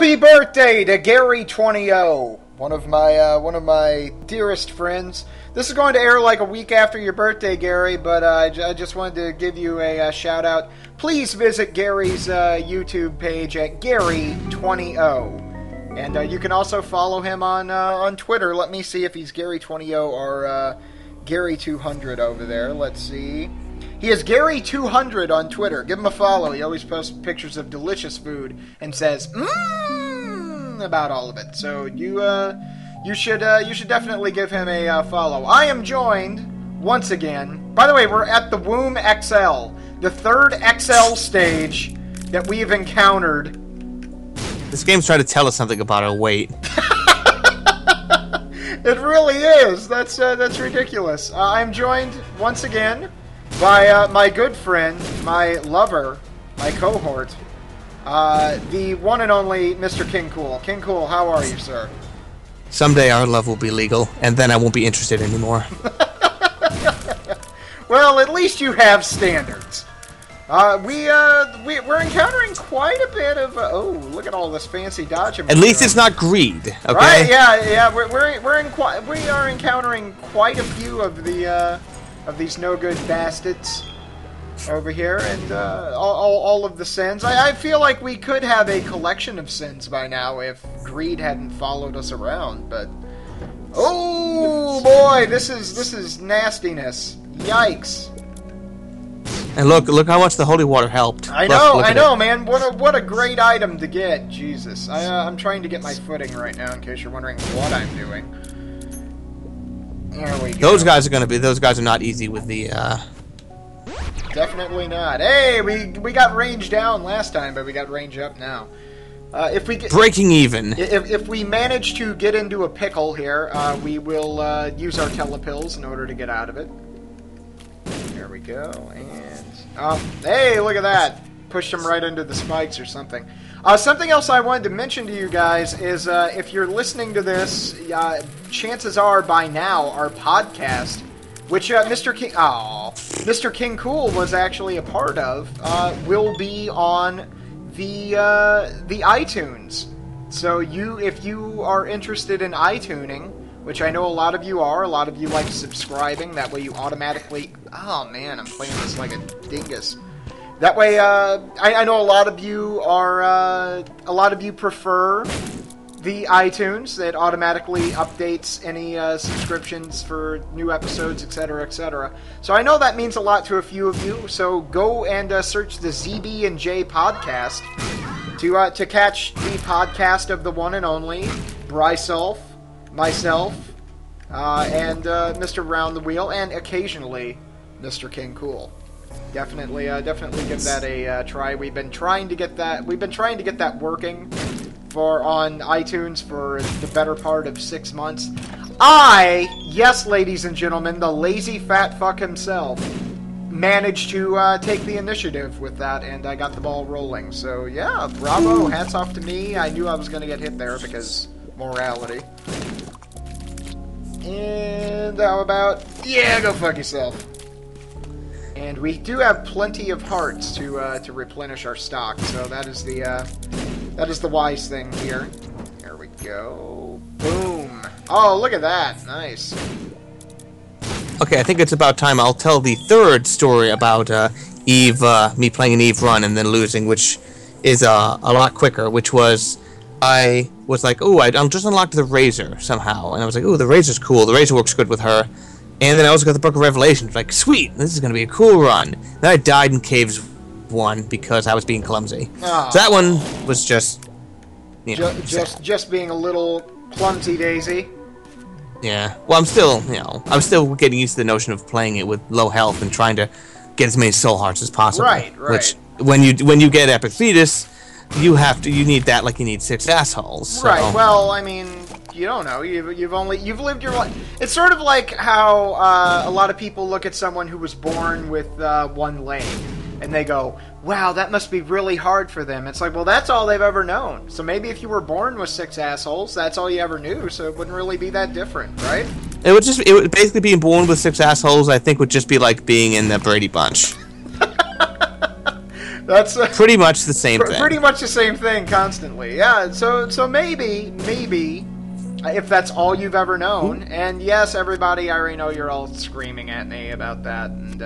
Happy birthday to Gary20, one of my dearest friends. This is going to air like a week after your birthday, Gary, but I just wanted to give you a shout out. Please visit Gary's YouTube page at Gary20, and you can also follow him on Twitter. Let me see if he's Gary20 or Gary200 over there. Let's see. He is Gary200 on Twitter. Give him a follow. He always posts pictures of delicious food and says about all of it. So you should definitely give him a follow. I am joined once again. By the way, we're at the Womb XL, the third XL stage that we have encountered. This game's trying to tell us something about our weight. It really is. That's ridiculous. I'm joined once again by my good friend, my lover, my cohort, the one and only Mr. KINGKOOL. KINGKOOL, how are you, sir? Someday our love will be legal, and then I won't be interested anymore. Well, at least you have standards. We're encountering quite a bit of oh, look at all this fancy dodging. At least it's not greed, okay? Right? Yeah. We are encountering quite a few of the of these no good bastards over here, and all of the sins. I feel like we could have a collection of sins by now if greed hadn't followed us around. But oh boy, this is nastiness. Yikes! And look how much the holy water helped. I know, man. What a great item to get. Jesus, I'm trying to get my footing right now. In case you're wondering what I'm doing. There we go. Those guys are not easy with the. Definitely not. Hey, we got range down last time, but we got range up now. If we get breaking even. If we manage to get into a pickle here, we will use our telepills in order to get out of it. There we go, and hey, look at that! Pushed him right into the spikes or something. Something else I wanted to mention to you guys is if you're listening to this, chances are by now our podcast, which Mr. KINGKOOL was actually a part of, will be on the iTunes. So if you are interested in iTuning, which I know a lot of you are, a lot of you like subscribing. That way you automatically. Oh man, I'm playing this like a dingus. That way, I know a lot of you are, a lot of you prefer the iTunes that automatically updates any subscriptions for new episodes, etc., etc. So I know that means a lot to a few of you. So go and search the ZB and J podcast to catch the podcast of the one and only Bryself, myself, and Mr. Round the Wheel, and occasionally Mr. KINGKOOL. Definitely give that a try. We've been trying to get that working on iTunes for the better part of 6 months. Yes, ladies and gentlemen, the lazy fat fuck himself managed to take the initiative with that, and I got the ball rolling. So yeah, bravo, hats off to me. I knew I was going to get hit there because morality. And how about go fuck yourself. And we do have plenty of hearts to replenish our stock, so that is the wise thing here. There we go. Boom. Oh, look at that. Nice. Okay, I think it's about time I'll tell the third story about Eve, me playing an Eve run and then losing, which is a lot quicker, which was I was like, oh, I just unlocked the Razor somehow, and I was like, oh, the Razor's cool. The Razor works good with her. And then I also got the Book of Revelation. Like, sweet, this is going to be a cool run. Then I died in Caves 1 because I was being clumsy. Oh. So that one was just, just being a little clumsy daisy. Yeah. Well, I'm still getting used to the notion of playing it with low health and trying to get as many soul hearts as possible. Right. Which, when you get Epic Fetus, you need that like you need 6 assholes. So. Right. Well, I mean, you don't know. You've lived your life. It's sort of like how a lot of people look at someone who was born with one leg, and they go, "Wow, that must be really hard for them." It's like, well, that's all they've ever known. So maybe if you were born with 6 assholes, that's all you ever knew. So it wouldn't really be that different, right? It would basically being born with 6 assholes. I think would just be like being in the Brady Bunch. That's pretty much the same thing. Pretty much the same thing constantly. Yeah. So maybe if that's all you've ever known, and yes, everybody, I already know you're all screaming at me about that, and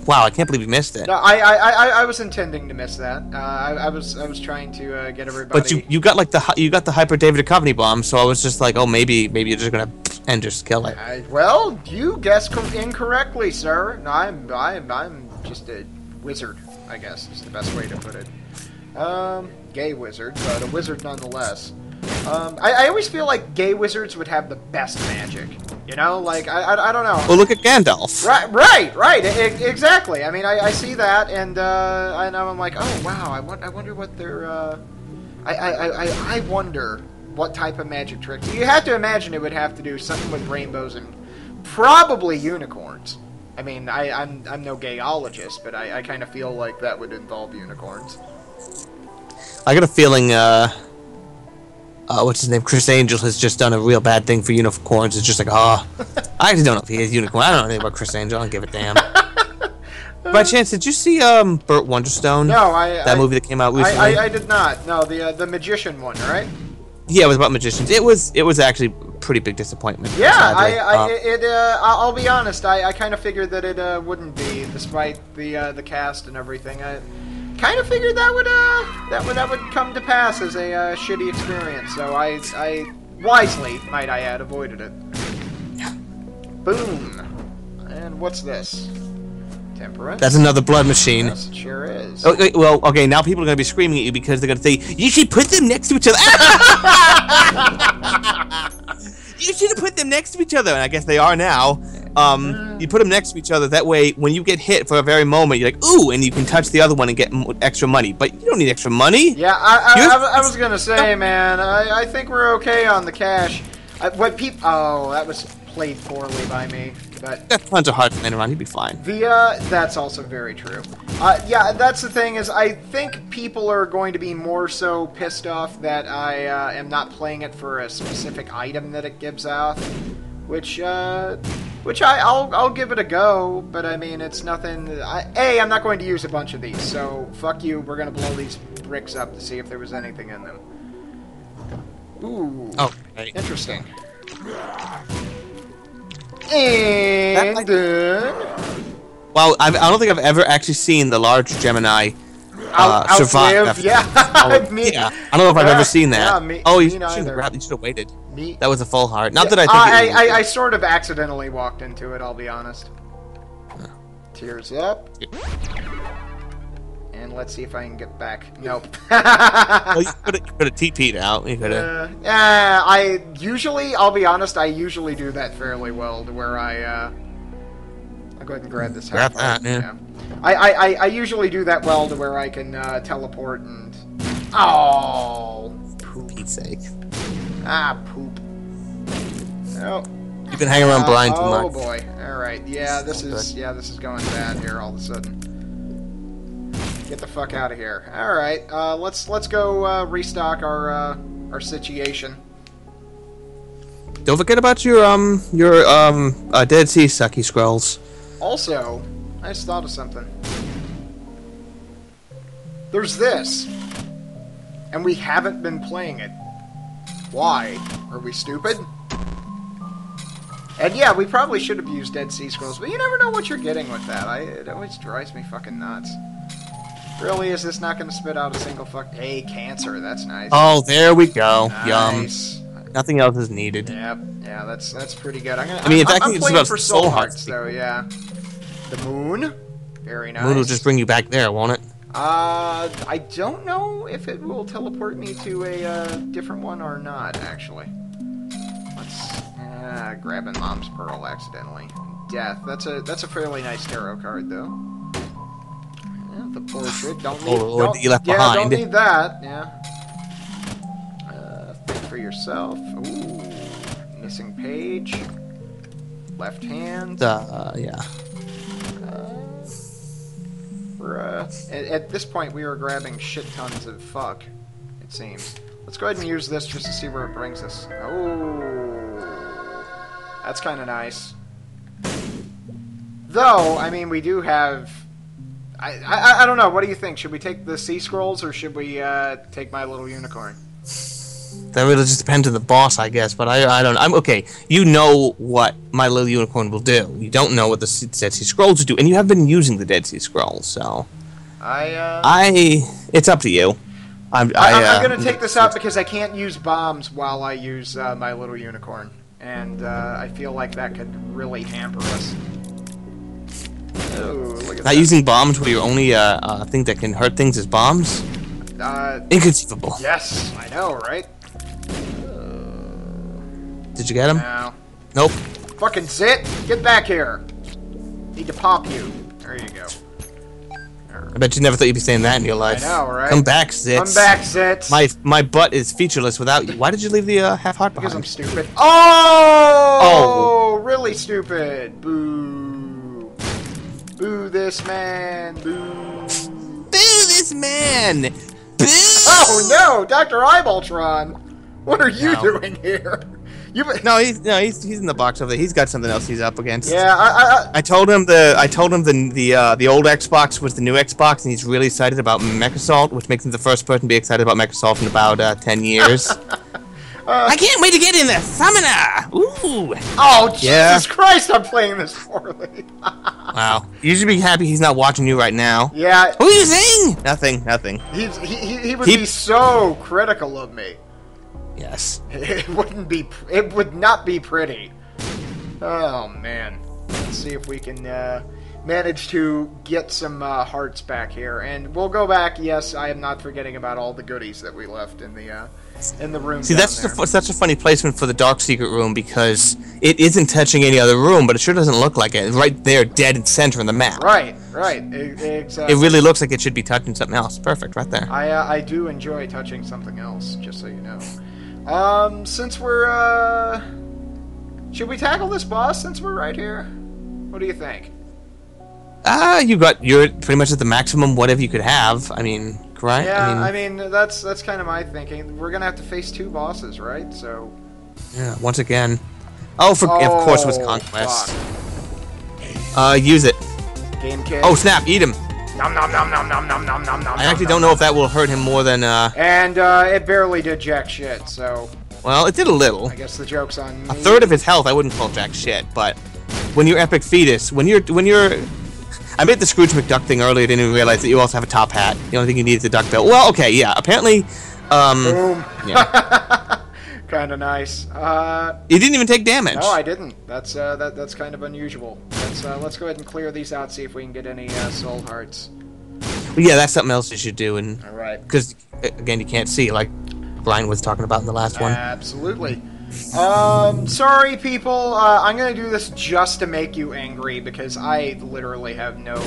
wow, I can't believe you missed it. no, I was intending to miss that. I was trying to get everybody. But you got like the Hyper David Duchovny bomb, so I was just like, oh, maybe you're just gonna and just kill it. Well, you guessed incorrectly, sir. No, I'm just a wizard, I guess is the best way to put it. Gay wizard, but a wizard nonetheless. I always feel like gay wizards would have the best magic. You know, like I don't know. Well, look at Gandalf. Right. Exactly. I mean, I see that, and I'm like, oh wow. I wonder what their I wonder what type of magic trick. You have to imagine it would have to do something with rainbows and probably unicorns. I mean, I'm no gayologist, but I kind of feel like that would involve unicorns. I got a feeling, what's his name? Chris Angel has just done a real bad thing for unicorns. It's just like, I actually don't know if he is a unicorn. I don't know anything about Chris Angel. I don't give a damn. By chance, did you see Burt Wonderstone? No, that movie that came out recently. I did not. No, the magician one, right? Yeah, it was about magicians. It was actually a pretty big disappointment. Yeah, sadly. I'll be honest. I kind of figured that it wouldn't be, despite the cast and everything. I kind of figured that would come to pass as a shitty experience. So I wisely, might I add, avoided it. Boom. And what's this? Temperance. That's another blood machine. Yes, it sure is. Okay, well, okay, now people are going to be screaming at you because they're going to say, you should put them next to each other. You should have put them next to each other. And I guess they are now. You put them next to each other. That way, when you get hit for a very moment, you're like, ooh, and you can touch the other one and get extra money. But you don't need extra money. Yeah, I was going to say, man, I think we're okay on the cash. Oh, that was played poorly by me. But got tons of hearts laying around, you'd be fine. That's also very true. Yeah, that's the thing is, I think people are going to be more so pissed off that I am not playing it for a specific item that it gives out, which I'll give it a go. But I mean, it's nothing. I'm not going to use a bunch of these, so fuck you. We're gonna blow these bricks up to see if there was anything in them. Ooh. Oh, okay. Interesting. And well, I don't think I've ever actually seen the large Gemini survive. Yeah, yeah, I don't know if I've ever seen that. Yeah, you should have waited. That was a full heart. Not that I think I sort of accidentally walked into it, I'll be honest. Tears up. And let's see if I can get back. Nope. Well, you could have TP'd out. You could have. I'll be honest, I usually do that fairly well, to where I'll go ahead and grab this. Grab that, yeah. I usually do that well to where I can teleport and... Oh! Poop. For Pete's sake. Poop. Oh. You've been hanging around Brian too much. Oh boy. Alright, this is going bad here all of a sudden. Get the fuck out of here. Alright, let's go restock our situation. Don't forget about your Dead Sea sucky scrolls. Also, I just thought of something. There's this. And we haven't been playing it. Why? Are we stupid? And yeah, we probably should have used Dead Sea Scrolls, but you never know what you're getting with that. It always drives me fucking nuts. Really, is this not going to spit out a single Hey, cancer, that's nice. Oh, there we go. Nice. Yum. Nothing else is needed. Yep, yeah, that's pretty good. I'm playing for soul hearts, though, yeah. The moon, very nice. Moon will just bring you back there, won't it? I don't know if it will teleport me to a different one or not, actually. Let's grabbing Mom's Pearl accidentally. Death. That's a fairly nice tarot card, though. Yeah, the portrait. Don't need that. Yeah. Think for yourself. Ooh, missing page. Left hand. Yeah. At this point, we are grabbing shit tons of fuck, it seems. Let's go ahead and use this just to see where it brings us. Oh, that's kind of nice. Though, I mean, we do have... I don't know. What do you think? Should we take the sea scrolls or should we take my little unicorn? That really just depends on the boss, I guess. But I don't. I'm okay. You know what my little unicorn will do. You don't know what the Dead Sea Scrolls will do, and you have been using the Dead Sea Scrolls, so. It's up to you. I'm going to take this out because I can't use bombs while I use my little unicorn. And I feel like that could really hamper us. Oh, look at that. Not using bombs where your only thing that can hurt things is bombs? Inconceivable. Yes, I know, right? Did you get him? No. Nope. Fucking Zit! Get back here! Need to pop you. There you go. I bet you never thought you'd be saying that in your life. I know, right? Come back, Zits. Come back, Zits. My butt is featureless without you. Why did you leave the half heart behind? Because I'm stupid. Oh! Really stupid. Boo. Boo this man. Boo. Boo this man. Boo. Oh no, Dr. Eyebaltron. What are you doing here? No, he's in the box over there. He's got something else he's up against. Yeah, I told him the old Xbox was the new Xbox, and he's really excited about MechAssault, which makes him the first person to be excited about MechAssault in about 10 years. I can't wait to get in the Summoner! Ooh! Oh, Jesus Christ, I'm playing this poorly. Wow. You should be happy he's not watching you right now. Yeah. Who are you saying? Nothing. He would be so critical of me. Yes. It would not be pretty. Oh, man. Let's see if we can manage to get some hearts back here. And we'll go back. Yes, I am not forgetting about all the goodies that we left in the room. See, that's such a funny placement for the Dark Secret room because it isn't touching any other room, but it sure doesn't look like it. It's right there, dead in center in the map. Right. Exactly. It really looks like it should be touching something else. Perfect, right there. I do enjoy touching something else, just so you know. Since we're, should we tackle this boss since we're right here? What do you think? You're pretty much at the maximum whatever you could have. I mean, right? Yeah, I mean that's kind of my thinking. We're gonna have to face 2 bosses, right? So. Yeah, once again. Of course it was Conquest. Fuck. Use it. Game kid. Oh, snap, eat him. Nom nom nom nom nom nom nom nom nom. I actually don't know if that will hurt him more than, And, it barely did jack shit, so. Well, it did a little. I guess the joke's on me. A third of his health I wouldn't call jack shit, but when you're Epic Fetus, when you're... I made the Scrooge McDuck thing earlier, didn't even realize that you also have a top hat. The only thing you need is a duck bill. Well, okay, yeah, apparently, Boom. Yeah. Kinda nice. You didn't even take damage. No, I didn't. That's kind of unusual. Let's go ahead and clear these out, see if we can get any, soul hearts. Well, yeah, that's something else you should do, and... Alright. Because, again, you can't see, like Brian was talking about in the last one. Absolutely. Sorry, people. I'm gonna do this just to make you angry, because I literally have no,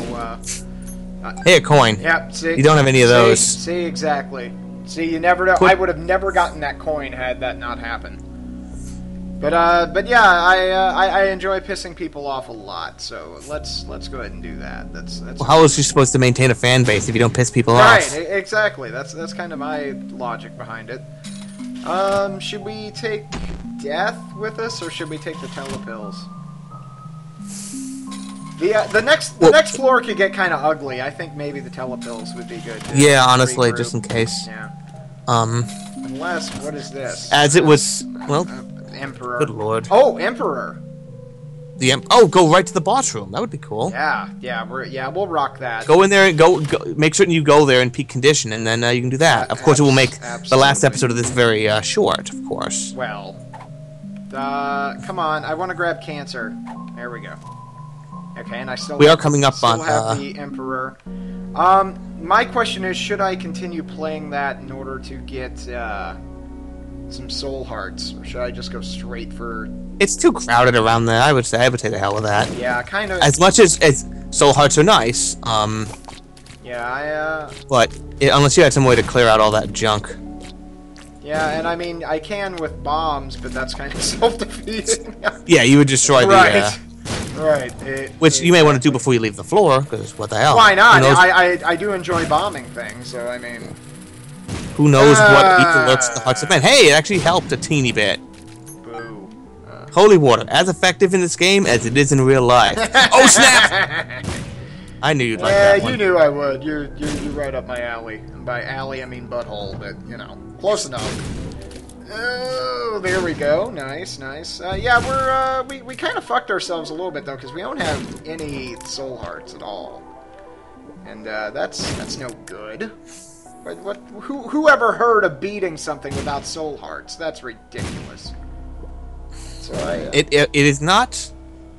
Hey, a coin. Yep, see? You don't have any of those. See, exactly. See, you never know. I would have never gotten that coin had that not happened. But yeah, I enjoy pissing people off a lot, so let's go ahead and do that. That's well, how else are you supposed to maintain a fan base if you don't piss people off? Right, exactly. That's kind of my logic behind it. Should we take death with us, or should we take the telepills? The next floor could get kind of ugly. I think maybe the telepills would be good. Yeah, honestly, just in case. Yeah. Unless, what is this? As it was, well, Emperor. Good lord. Oh, Emperor. Go right to the boss room. That would be cool. Yeah, we'll rock that. Go in there and go make certain you go there in peak condition, and then you can do that. Of course, it will make the last episode of this very short, of course. Well, come on, I want to grab cancer. There we go. Okay, and I still are coming up on have the Emperor. My question is, should I continue playing that in order to get some soul hearts, or should I just go straight for? It's too crowded around there. I would take the hell with that. Yeah, kind of. As much as soul hearts are nice. Yeah, But unless you had some way to clear out all that junk. Yeah, and I mean I can with bombs, but that's kind of self-defeating. Yeah, you would destroy the. Right. Which you may want to do before you leave the floor, because what the hell? Why not? I do enjoy bombing things, so I mean. Who knows what evil lurks in the hearts of men? Hey, it actually helped a teeny bit. Boo. Holy water, as effective in this game as it is in real life. Oh snap! I knew you'd like that one. Yeah, you knew I would. You're right up my alley. And by alley, I mean butthole, but, you know, close enough. Oh, there we go. Nice, nice. Yeah, we kind of fucked ourselves a little bit, though, because we don't have any soul hearts at all. And, that's no good. But who ever heard of beating something without soul hearts? That's ridiculous. So It is not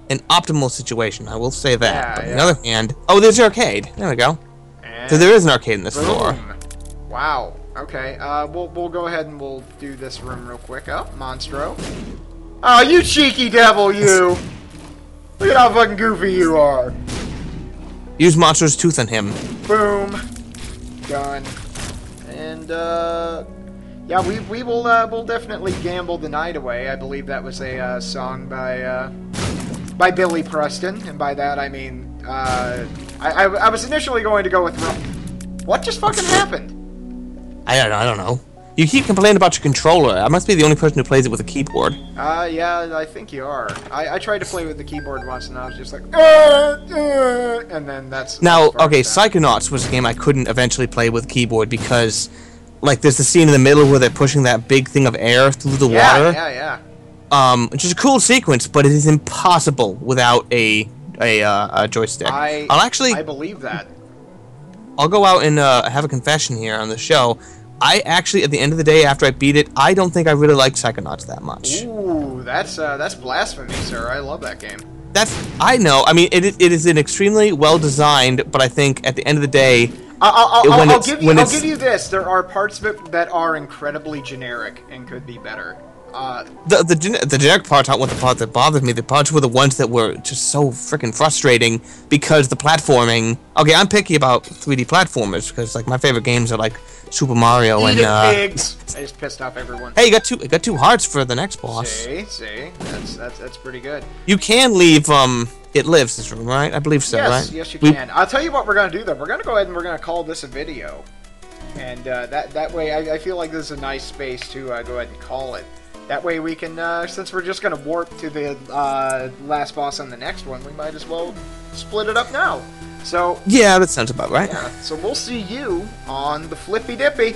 an optimal situation, I will say that. Yeah, but on yeah. the other hand... Oh, there's the arcade. There we go. And So there is an arcade in this boom. floor. Wow. Okay, we'll go ahead and we'll do this room real quick. Oh, Monstro. Oh, you cheeky devil, you! Look at how fucking goofy you are. Use Monster's Tooth on him. Boom. Done. And, yeah, we'll definitely gamble the night away. I believe that was a, song by Billy Preston, and by that I mean, I was initially going to go with... What just fucking happened? I don't know. You keep complaining about your controller. I must be the only person who plays it with a keyboard. Yeah, I think you are. I tried to play with the keyboard once, and I was just like, and then that's... Now, okay, Psychonauts was a game I couldn't eventually play with keyboard because, like, there's the scene in the middle where they're pushing that big thing of air through the water. Yeah. Which is a cool sequence, but it is impossible without a joystick. I believe that. I'll go out and have a confession here on the show. I actually, at the end of the day, after I beat it, I don't think I really liked Psychonauts that much. Ooh, that's blasphemy, sir. I love that game. I know. I mean, it is an extremely well designed, but I think at the end of the day, I'll give you this. There are parts of it that are incredibly generic and could be better. The generic parts aren't what the part that bothered me. The parts were the ones that were just so freaking frustrating because the platforming. Okay, I'm picky about 3D platformers because like my favorite games are like Super Mario and pigs. I just pissed off everyone. Hey, you got two hearts for the next boss. See, that's pretty good. You can leave It Lives this room, right? I believe so, right? Yes, you can. I'll tell you what we're gonna do though. We're gonna go ahead and we're gonna call this a video, and that way I feel like this is a nice space to go ahead and call it. That way we can, since we're just going to warp to the last boss on the next one, we might as well split it up now. So yeah, that sounds about right. Yeah, so we'll see you on the Flippy Dippy.